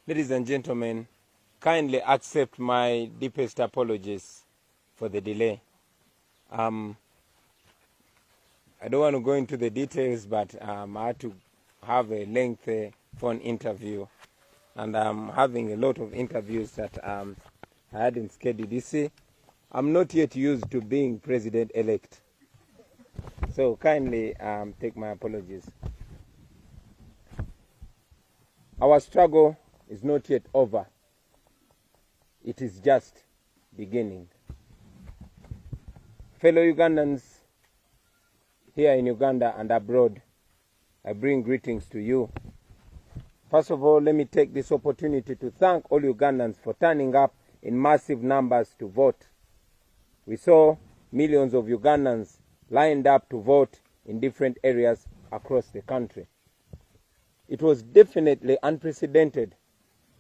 Ladies and gentlemen, kindly accept my deepest apologies for the delay. I don't want to go into the details, but I had to have a lengthy phone interview, and I'm having a lot of interviews that I hadn't scheduled. You see, I'm not yet used to being president-elect, so kindly take my apologies. Our struggle is not yet over. It is just beginning. Fellow Ugandans here in Uganda and abroad, I bring greetings to you. First of all, let me take this opportunity to thank all Ugandans for turning up in massive numbers to vote. We saw millions of Ugandans lined up to vote in different areas across the country. It was definitely unprecedented.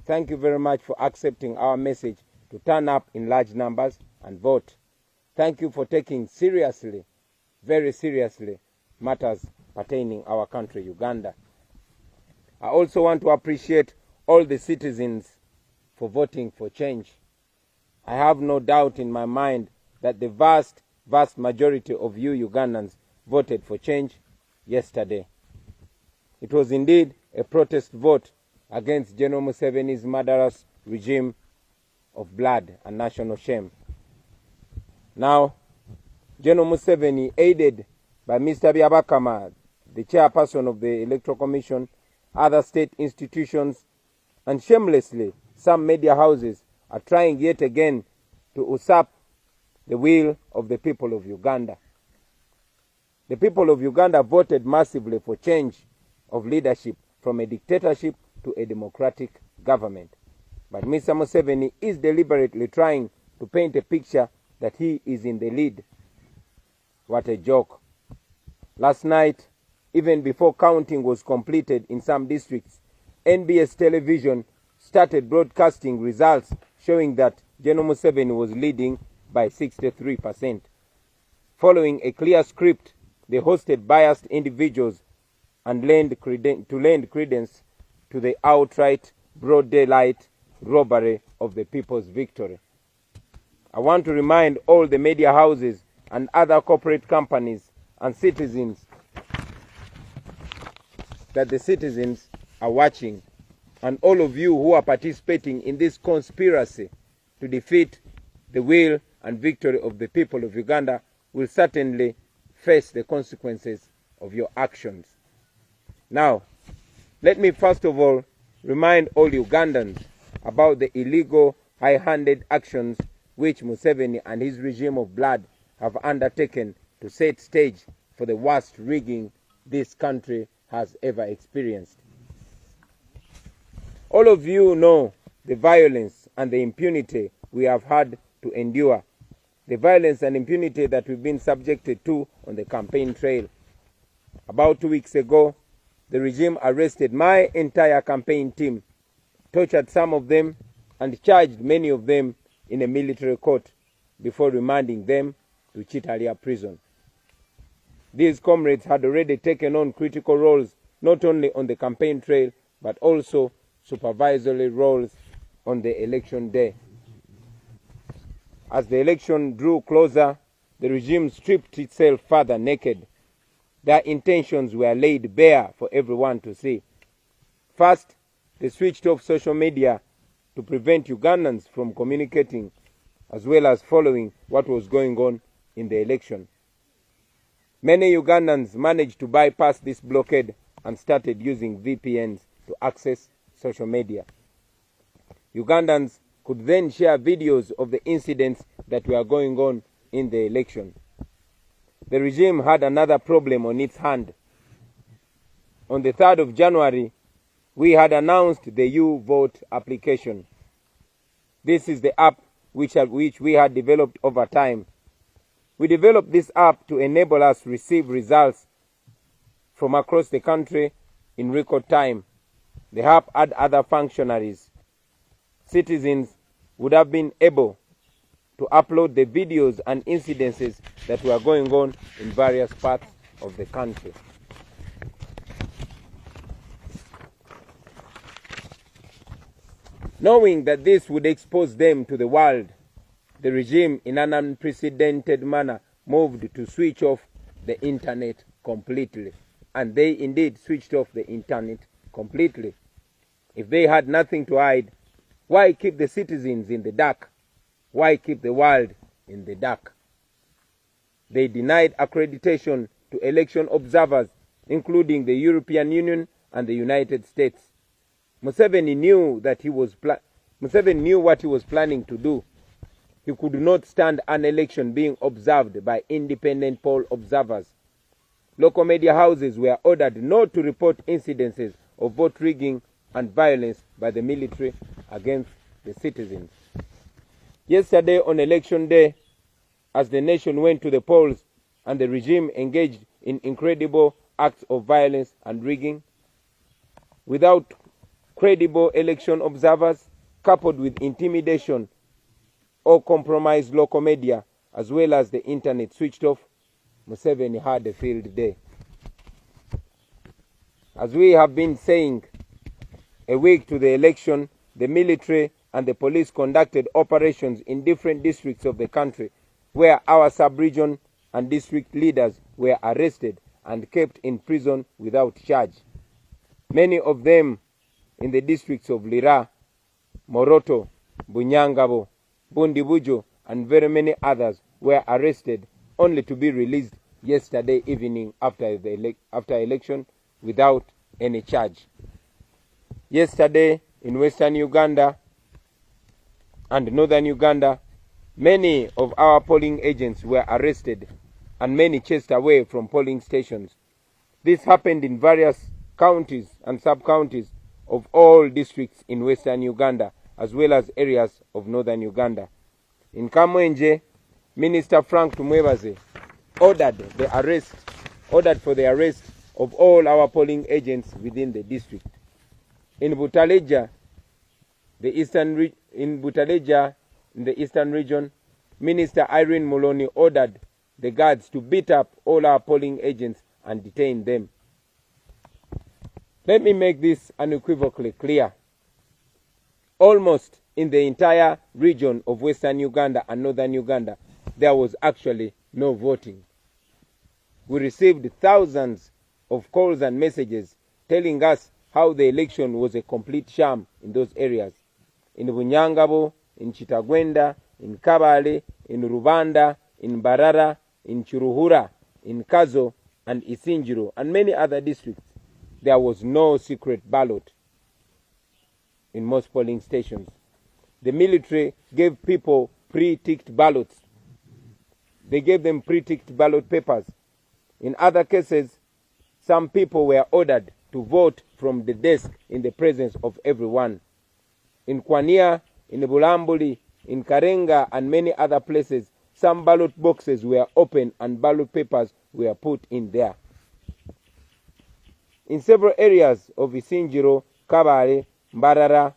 Thank you very much for accepting our message to turn up in large numbers and vote. Thank you for taking seriously, very seriously, matters pertaining our country, Uganda. I also want to appreciate all the citizens for voting for change. I have no doubt in my mind that the vast majority of you Ugandans voted for change yesterday. It was indeed a protest vote against General Museveni's murderous regime of blood and national shame. Now, General Museveni, aided by Mr. Byabakama, the chairperson of the Electoral Commission, other state institutions, and shamelessly some media houses are trying yet again to usurp the will of the people of Uganda. The people of Uganda voted massively for change of leadership from a dictatorship to a democratic government. But Mr. Museveni is deliberately trying to paint a picture that he is in the lead. What a joke. Last night, even before counting was completed in some districts, NBS television started broadcasting results showing that General Museveni was leading by 63%. Following a clear script, they hosted biased individuals and lend credence to the outright broad daylight robbery of the people's victory. I want to remind all the media houses and other corporate companies and citizens that the citizens are watching, and all of you who are participating in this conspiracy to defeat the will and victory of the people of Uganda will certainly face the consequences of your actions. Now, let me first of all remind all Ugandans about the illegal, high-handed actions which Museveni and his regime of blood have undertaken to set stage for the worst rigging this country has ever experienced. All of you know the violence and the impunity we have had to endure, the violence and impunity that we've been subjected to on the campaign trail. About 2 weeks ago, the regime arrested my entire campaign team, tortured some of them, and charged many of them in a military court before remanding them to Chitalia prison. These comrades had already taken on critical roles not only on the campaign trail but also supervisory roles on the election day. As the election drew closer, the regime stripped itself further naked. Their intentions were laid bare for everyone to see. First, they switched off social media to prevent Ugandans from communicating as well as following what was going on in the election. Many Ugandans managed to bypass this blockade and started using VPNs to access social media. Ugandans could then share videos of the incidents that were going on in the election. The regime had another problem on its hand. On the 3rd of January, we had announced the U-Vote application. This is the app which we had developed over time. We developed this app to enable us to receive results from across the country in record time. The app had other functionaries. Citizens would have been able to upload the videos and incidences that were going on in various parts of the country. Knowing that this would expose them to the world, the regime, in an unprecedented manner, moved to switch off the internet completely. And they indeed switched off the internet completely. If they had nothing to hide, why keep the citizens in the dark? Why keep the world in the dark? They denied accreditation to election observers, including the European Union and the United States. Museveni knew what he was planning to do. He could not stand an election being observed by independent poll observers. Local media houses were ordered not to report incidences of vote rigging and violence by the military against the citizens. Yesterday, on election day, as the nation went to the polls and the regime engaged in incredible acts of violence and rigging, without credible election observers, coupled with intimidation or compromised local media, as well as the internet switched off, Museveni had a field day. As we have been saying, a week to the election, the military and the police conducted operations in different districts of the country, where our sub-region and district leaders were arrested and kept in prison without charge. Many of them in the districts of Lira, Moroto, Bunyangabo, Bundibujo, and very many others were arrested, only to be released yesterday evening after election without any charge. Yesterday in Western Uganda and Northern Uganda, many of our polling agents were arrested and many chased away from polling stations. This happened in various counties and sub-counties of all districts in Western Uganda, as well as areas of Northern Uganda. In Kamwenje, Minister Frank Tumwebaze ordered for the arrest of all our polling agents within the district. In Butaleja, in the eastern region, Minister Irene Muloni ordered the guards to beat up all our polling agents and detain them. Let me make this unequivocally clear. Almost in the entire region of Western Uganda and Northern Uganda, there was actually no voting. We received thousands of calls and messages telling us how the election was a complete sham in those areas. In Bunyangabo, in Chitagwenda, in Kabale, in Rubanda, in Barara, in Chiruhura, in Kazo, and Isinjiro, and many other districts, there was no secret ballot in most polling stations. The military gave people pre-ticked ballots. They gave them pre-ticked ballot papers. In other cases, some people were ordered to vote from the desk in the presence of everyone. In Kwania, in Bulambuli, in Karenga, and many other places, some ballot boxes were opened and ballot papers were put in there. In several areas of Isinjiro, Kabale, Mbarara,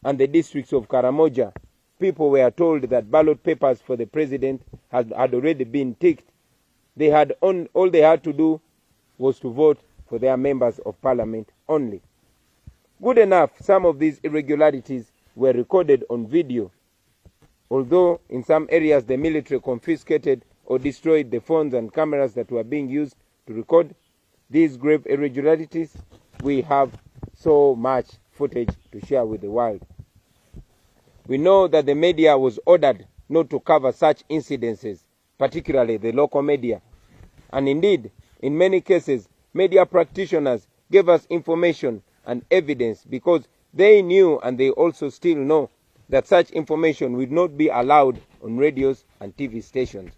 and the districts of Karamoja, people were told that ballot papers for the president had already been ticked. All they had to do was to vote for their members of parliament only. Good enough, some of these irregularities were recorded on video, although in some areas the military confiscated or destroyed the phones and cameras that were being used to record these grave irregularities. We have so much footage to share with the world. We know that the media was ordered not to cover such incidences, particularly the local media. And indeed, in many cases, media practitioners gave us information and evidence because they knew, and they also still know, that such information would not be allowed on radios and TV stations.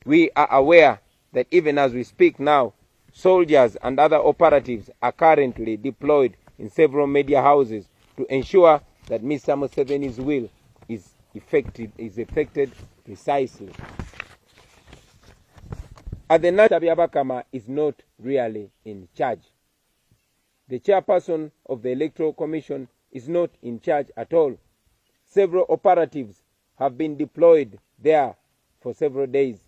We are aware that even as we speak now, soldiers and other operatives are currently deployed in several media houses to ensure that Mr. Museveni's will is affected precisely. At the national, Byabakama is not really in charge. The chairperson of the Electoral Commission is not in charge at all. Several operatives have been deployed there for several days.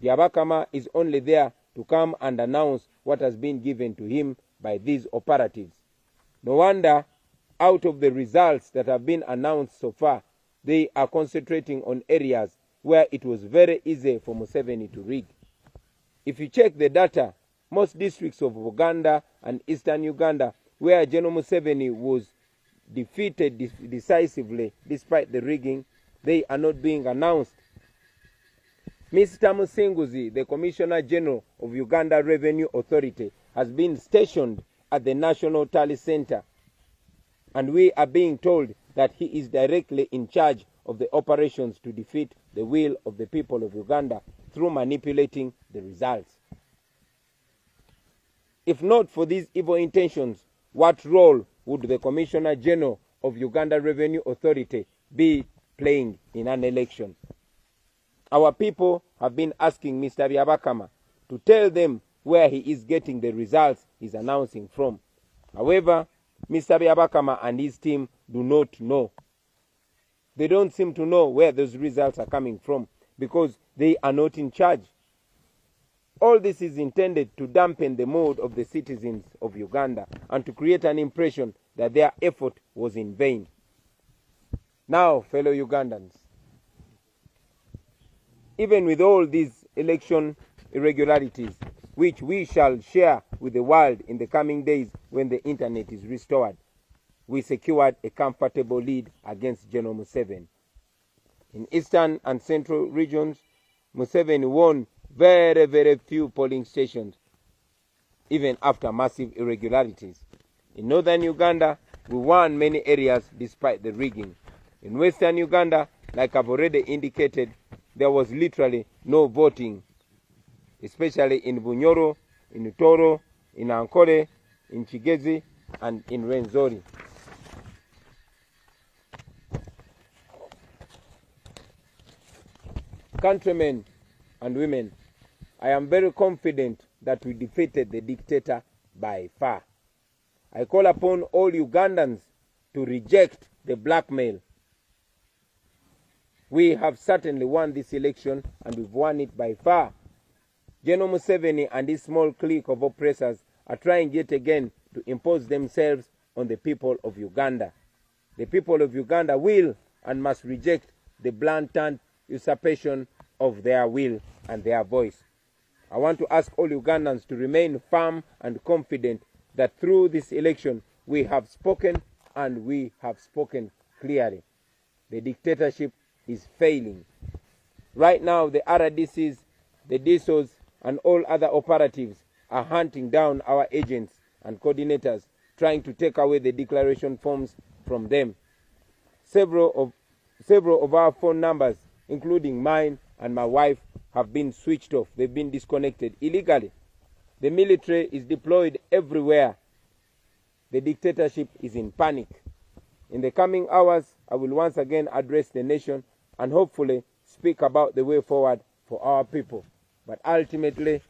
Byabakama is only there to come and announce what has been given to him by these operatives. No wonder, out of the results that have been announced so far, they are concentrating on areas where it was very easy for Museveni to rig. If you check the data, most districts of Uganda and eastern Uganda, where General Museveni was defeated decisively despite the rigging, they are not being announced. Mr. Musinguzi, the Commissioner General of Uganda Revenue Authority, has been stationed at the National Tally Center, and we are being told that he is directly in charge of the operations to defeat the will of the people of Uganda through manipulating the results. If not for these evil intentions, what role would the Commissioner General of Uganda Revenue Authority be playing in an election? Our people have been asking Mr. Byabakama to tell them where he is getting the results he's announcing from. However, Mr. Byabakama and his team do not know. They don't seem to know where those results are coming from because they are not in charge. All this is intended to dampen the mood of the citizens of Uganda and to create an impression that their effort was in vain. Now, fellow Ugandans, even with all these election irregularities, which we shall share with the world in the coming days when the internet is restored, we secured a comfortable lead against General Museveni. In eastern and central regions, Museveni won very, very few polling stations, even after massive irregularities. In northern Uganda, we won many areas despite the rigging. In western Uganda, like I've already indicated, there was literally no voting, especially in Bunyoro, in Utoro, in Ankole, in Kigezi, and in Rwenzori. Countrymen and women, I am very confident that we defeated the dictator by far. I call upon all Ugandans to reject the blackmail. We have certainly won this election, and we've won it by far. General Museveni and his small clique of oppressors are trying yet again to impose themselves on the people of Uganda. The people of Uganda will and must reject the blatant usurpation of their will and their voice. I want to ask all Ugandans to remain firm and confident that through this election we have spoken, and we have spoken clearly. The dictatorship is failing. Right now, the RDCs, the DSOs, and all other operatives are hunting down our agents and coordinators, trying to take away the declaration forms from them. Several of our phone numbers, including mine and my wife, have been switched off. They've been disconnected illegally. The military is deployed everywhere. The dictatorship is in panic. In the coming hours, I will once again address the nation and hopefully speak about the way forward for our people. But ultimately,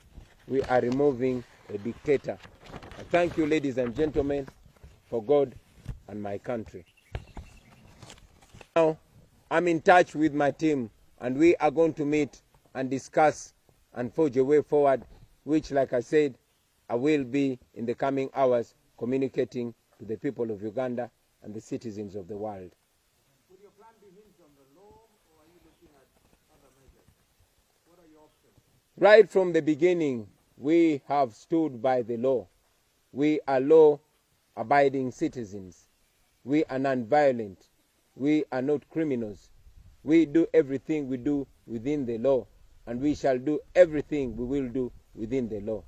we are removing a dictator. I thank you, ladies and gentlemen, for God and my country. Now, I'm in touch with my team, and we are going to meet and discuss and forge a way forward, which, like I said, I will be in the coming hours communicating to the people of Uganda and the citizens of the world. Would your plan be hinged on the law, or are you looking at other measures? What are your options? Right from the beginning, we have stood by the law. We are law-abiding citizens. We are non-violent. We are not criminals. We do everything we do within the law, and we shall do everything we will do within the law.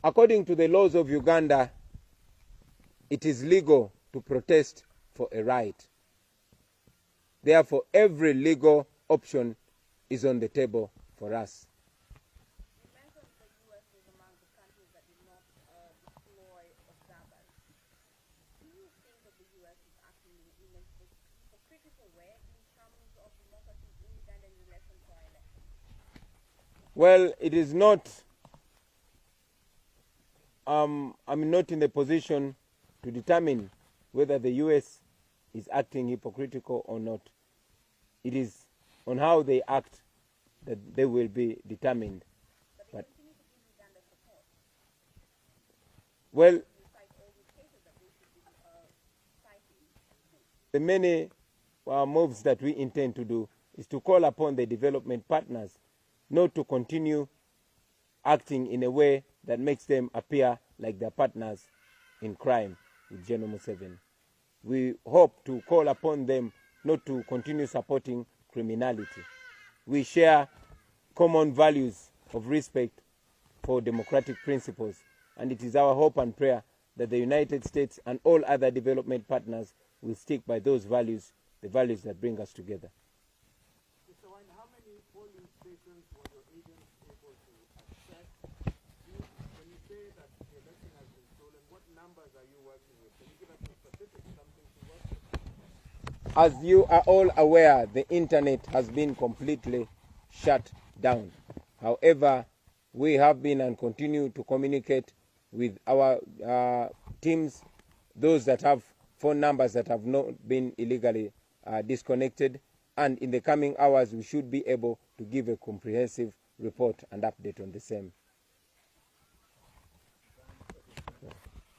According to the laws of Uganda, it is legal to protest for a right. Therefore, every legal option is on the table for us. You mentioned the U.S. is among the countries that did not deploy observers. the U.S. is acting in a hypocritical way in terms of democracy in Uganda in relation to our elections? Well, it is not, I'm not in the position to determine whether the U.S. is acting hypocritical or not. It is on how they act that they will be determined. But they continue to give Uganda support. Well, You cite all these cases that they should be fighting. the many moves that we intend to do is to call upon the development partners not to continue acting in a way that makes them appear like their partners in crime with General Museveni. We hope to call upon them not to continue supporting criminality. We share common values of respect for democratic principles, and it is our hope and prayer that the United States and all other development partners will stick by those values, the values that bring us together. Mr. Wine, how many polling stations were your agents able to access? When you say that the election has been stolen, what numbers are you working with? Can you give us some specifics, something to work with? As you are all aware, the internet has been completely shut down. However, we have been and continue to communicate with our teams, those that have phone numbers that have not been illegally disconnected, and in the coming hours we should be able to give a comprehensive report and update on the same.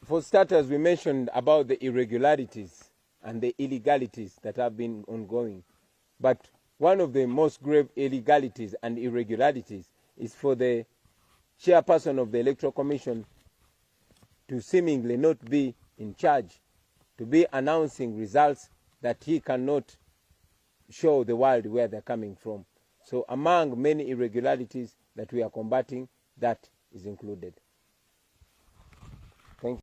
For starters, we mentioned about the irregularities and the illegalities that have been ongoing. But one of the most grave illegalities and irregularities is for the chairperson of the Electoral Commission to seemingly not be in charge, to be announcing results that he cannot show the world where they're coming from. So among many irregularities that we are combating, that is included.